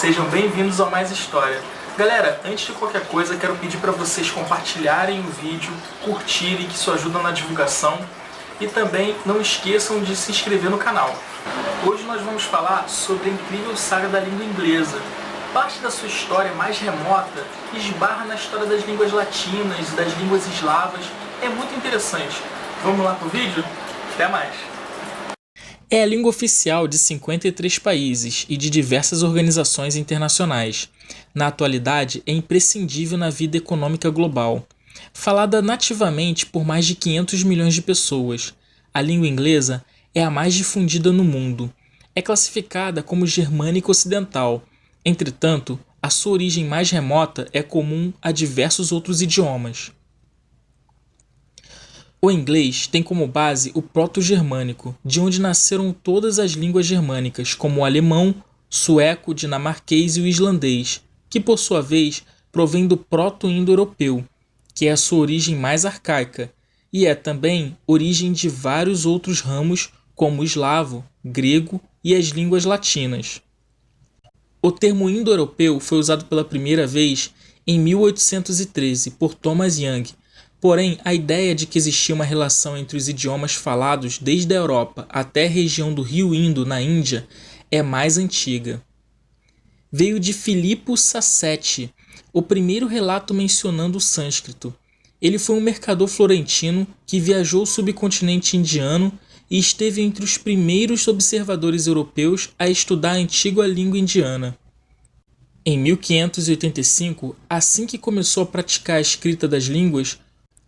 Sejam bem-vindos ao Mais História. Galera, antes de qualquer coisa, quero pedir para vocês compartilharem o vídeo, curtirem, que isso ajuda na divulgação, e também não esqueçam de se inscrever no canal. Hoje nós vamos falar sobre a incrível saga da língua inglesa. Parte da sua história mais remota esbarra na história das línguas latinas e das línguas eslavas. É muito interessante. Vamos lá pro vídeo? Até mais! É a língua oficial de 53 países e de diversas organizações internacionais. Na atualidade, é imprescindível na vida econômica global. Falada nativamente por mais de 500 milhões de pessoas, a língua inglesa é a mais difundida no mundo. É classificada como germânica ocidental. Entretanto, a sua origem mais remota é comum a diversos outros idiomas. O inglês tem como base o proto-germânico, de onde nasceram todas as línguas germânicas, como o alemão, sueco, dinamarquês e o islandês, que por sua vez provém do proto-indo-europeu, que é a sua origem mais arcaica, e é também origem de vários outros ramos, como o eslavo, grego e as línguas latinas. O termo indo-europeu foi usado pela primeira vez em 1813 por Thomas Young. Porém, a ideia de que existia uma relação entre os idiomas falados desde a Europa até a região do rio Indo, na Índia, é mais antiga. Veio de Filippo Sassetti, o primeiro relato mencionando o sânscrito. Ele foi um mercador florentino que viajou o subcontinente indiano e esteve entre os primeiros observadores europeus a estudar a antiga língua indiana. Em 1585, assim que começou a praticar a escrita das línguas,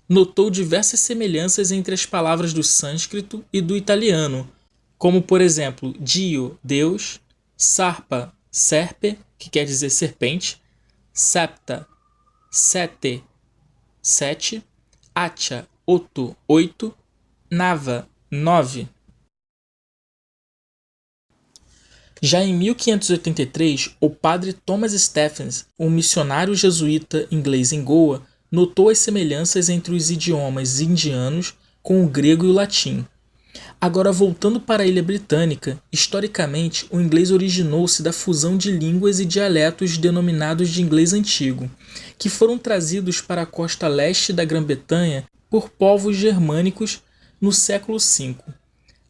notou diversas semelhanças entre as palavras do sânscrito e do italiano, como por exemplo Dio, Deus, Sarpa, serpe, que quer dizer serpente, Septa, sete, sete, Acha, oito, oito, Nava, nove. Já em 1583, o padre Thomas Stephens, um missionário jesuíta inglês em Goa, notou as semelhanças entre os idiomas indianos com o grego e o latim. Agora, voltando para a Ilha Britânica, historicamente o inglês originou-se da fusão de línguas e dialetos denominados de inglês antigo, que foram trazidos para a costa leste da Grã-Bretanha por povos germânicos no século V.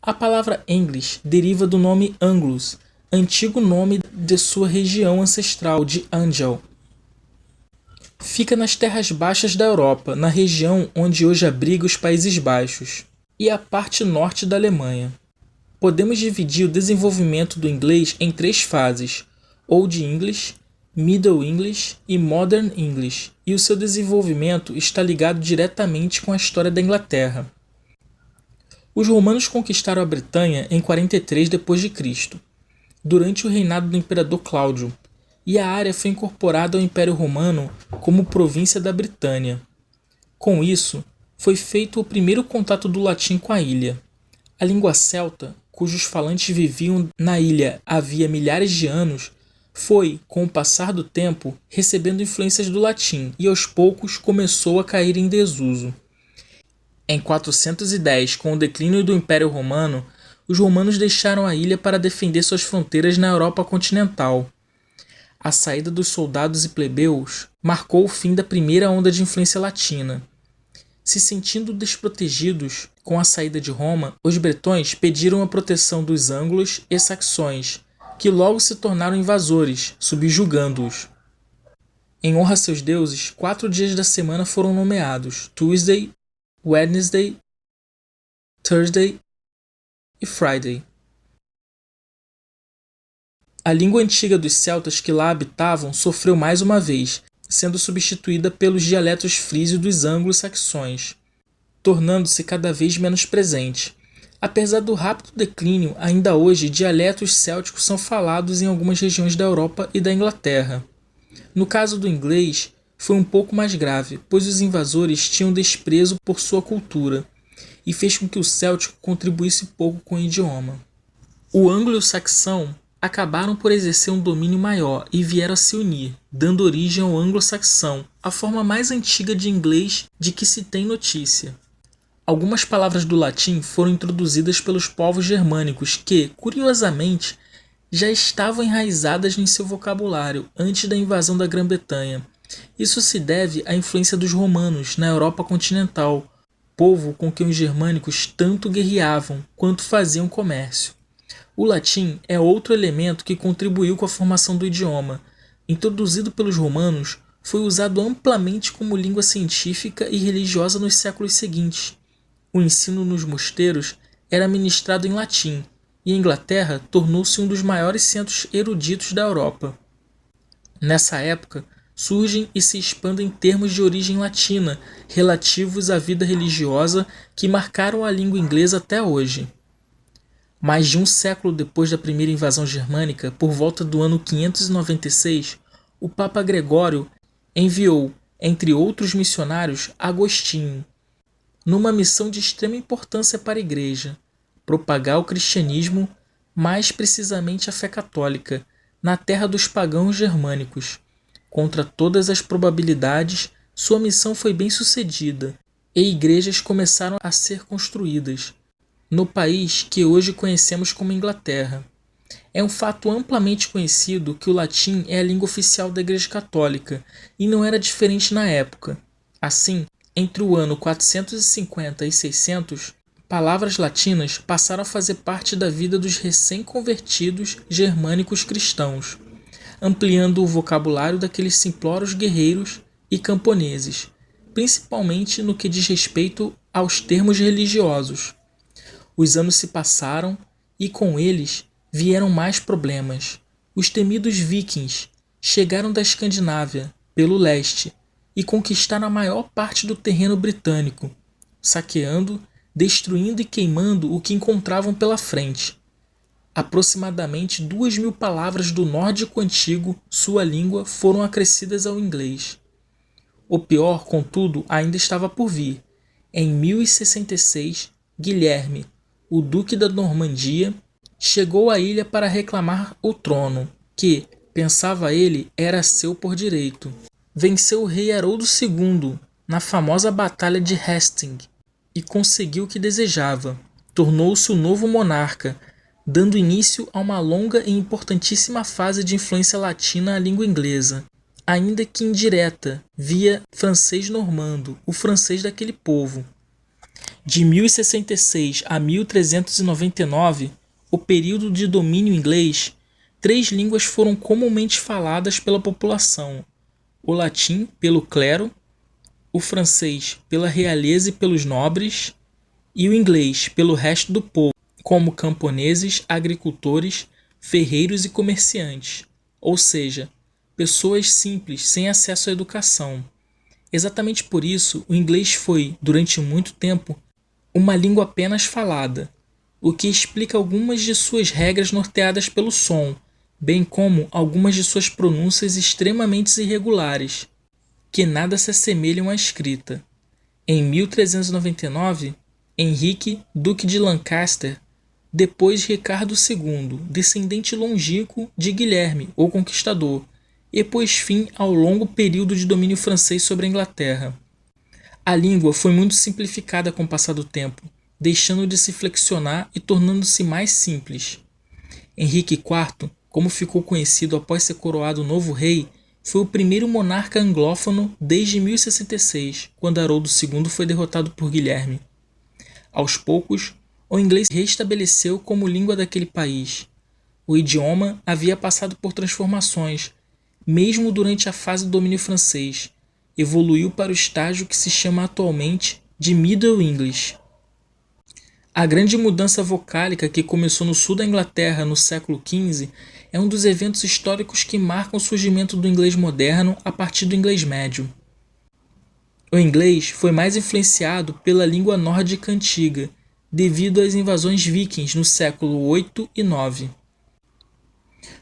A palavra English deriva do nome Anglus, antigo nome de sua região ancestral de Angel. Fica nas terras baixas da Europa, na região onde hoje abriga os Países Baixos, e a parte norte da Alemanha. Podemos dividir o desenvolvimento do inglês em três fases: Old English, Middle English e Modern English, e o seu desenvolvimento está ligado diretamente com a história da Inglaterra. Os romanos conquistaram a Bretanha em 43 d.C., durante o reinado do imperador Cláudio, e a área foi incorporada ao Império Romano como província da Britânia. Com isso, foi feito o primeiro contato do latim com a ilha. A língua celta, cujos falantes viviam na ilha havia milhares de anos, foi, com o passar do tempo, recebendo influências do latim e aos poucos começou a cair em desuso. Em 410, com o declínio do Império Romano, os romanos deixaram a ilha para defender suas fronteiras na Europa continental. A saída dos soldados e plebeus marcou o fim da primeira onda de influência latina. Se sentindo desprotegidos com a saída de Roma, os bretões pediram a proteção dos ângulos e saxões, que logo se tornaram invasores, subjugando-os. Em honra a seus deuses, 4 dias da semana foram nomeados: Tuesday, Wednesday, Thursday e Friday. A língua antiga dos celtas que lá habitavam sofreu mais uma vez, sendo substituída pelos dialetos frísios dos anglo-saxões, tornando-se cada vez menos presente. Apesar do rápido declínio, ainda hoje dialetos célticos são falados em algumas regiões da Europa e da Inglaterra. No caso do inglês, foi um pouco mais grave, pois os invasores tinham desprezo por sua cultura, e fez com que o céltico contribuísse pouco com o idioma. O anglo-saxão acabaram por exercer um domínio maior e vieram a se unir, dando origem ao anglo-saxão, a forma mais antiga de inglês de que se tem notícia. Algumas palavras do latim foram introduzidas pelos povos germânicos que, curiosamente, já estavam enraizadas em seu vocabulário antes da invasão da Grã-Bretanha. Isso se deve à influência dos romanos na Europa continental, povo com quem os germânicos tanto guerreavam quanto faziam comércio. O latim é outro elemento que contribuiu com a formação do idioma. Introduzido pelos romanos, foi usado amplamente como língua científica e religiosa nos séculos seguintes. O ensino nos mosteiros era ministrado em latim, e a Inglaterra tornou-se um dos maiores centros eruditos da Europa. Nessa época, surgem e se expandem termos de origem latina relativos à vida religiosa que marcaram a língua inglesa até hoje. Mais de um século depois da primeira invasão germânica, por volta do ano 596, o Papa Gregório enviou, entre outros missionários, Agostinho, numa missão de extrema importância para a Igreja: propagar o cristianismo, mais precisamente a fé católica, na terra dos pagãos germânicos. Contra todas as probabilidades, sua missão foi bem sucedida e igrejas começaram a ser construídas no país que hoje conhecemos como Inglaterra. É um fato amplamente conhecido que o latim é a língua oficial da Igreja Católica e não era diferente na época. Assim, entre o ano 450 e 600, palavras latinas passaram a fazer parte da vida dos recém-convertidos germânicos cristãos, ampliando o vocabulário daqueles simplórios guerreiros e camponeses, principalmente no que diz respeito aos termos religiosos. Os anos se passaram e com eles vieram mais problemas. Os temidos vikings chegaram da Escandinávia, pelo leste, e conquistaram a maior parte do terreno britânico, saqueando, destruindo e queimando o que encontravam pela frente. Aproximadamente 2.000 palavras do nórdico antigo, sua língua, foram acrescidas ao inglês. O pior, contudo, ainda estava por vir. Em 1066, Guilherme, o duque da Normandia, chegou à ilha para reclamar o trono, que, pensava ele, era seu por direito. Venceu o rei Haroldo II na famosa Batalha de Hastings e conseguiu o que desejava. Tornou-se o novo monarca, dando início a uma longa e importantíssima fase de influência latina à língua inglesa, ainda que indireta, via francês normando, o francês daquele povo. De 1066 a 1399, o período de domínio inglês, 3 línguas foram comumente faladas pela população: o latim pelo clero, o francês pela realeza e pelos nobres, e o inglês pelo resto do povo, como camponeses, agricultores, ferreiros e comerciantes, ou seja, pessoas simples sem acesso à educação. Exatamente por isso, o inglês foi, durante muito tempo, uma língua apenas falada, o que explica algumas de suas regras norteadas pelo som, bem como algumas de suas pronúncias extremamente irregulares, que nada se assemelham à escrita. Em 1399, Henrique, duque de Lancaster, depois Ricardo II, descendente longínquo de Guilherme, o Conquistador, e pôs fim ao longo período de domínio francês sobre a Inglaterra. A língua foi muito simplificada com o passar do tempo, deixando de se flexionar e tornando-se mais simples. Henrique IV, como ficou conhecido após ser coroado novo rei, foi o primeiro monarca anglófono desde 1066, quando Haroldo II foi derrotado por Guilherme. Aos poucos, o inglês se restabeleceu como língua daquele país. O idioma havia passado por transformações, mesmo durante a fase do domínio francês. Evoluiu para o estágio que se chama atualmente de Middle English. A grande mudança vocálica que começou no sul da Inglaterra no século XV é um dos eventos históricos que marcam o surgimento do inglês moderno a partir do inglês médio. O inglês foi mais influenciado pela língua nórdica antiga, devido às invasões vikings no século VIII e IX.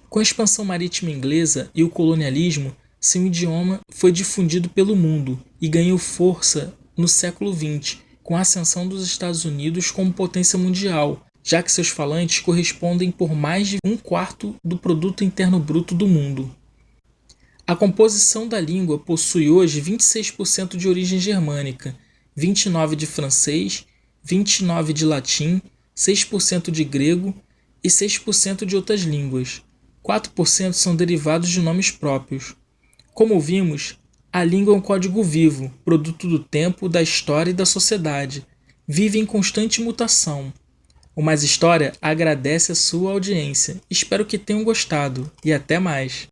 Com a expansão marítima inglesa e o colonialismo, seu idioma foi difundido pelo mundo e ganhou força no século XX, com a ascensão dos Estados Unidos como potência mundial, já que seus falantes correspondem por mais de 1/4 do produto interno bruto do mundo. A composição da língua possui hoje 26% de origem germânica, 29% de francês, 29% de latim, 6% de grego e 6% de outras línguas. 4% são derivados de nomes próprios. Como vimos, a língua é um código vivo, produto do tempo, da história e da sociedade. Vive em constante mutação. O Mais História agradece a sua audiência. Espero que tenham gostado e até mais.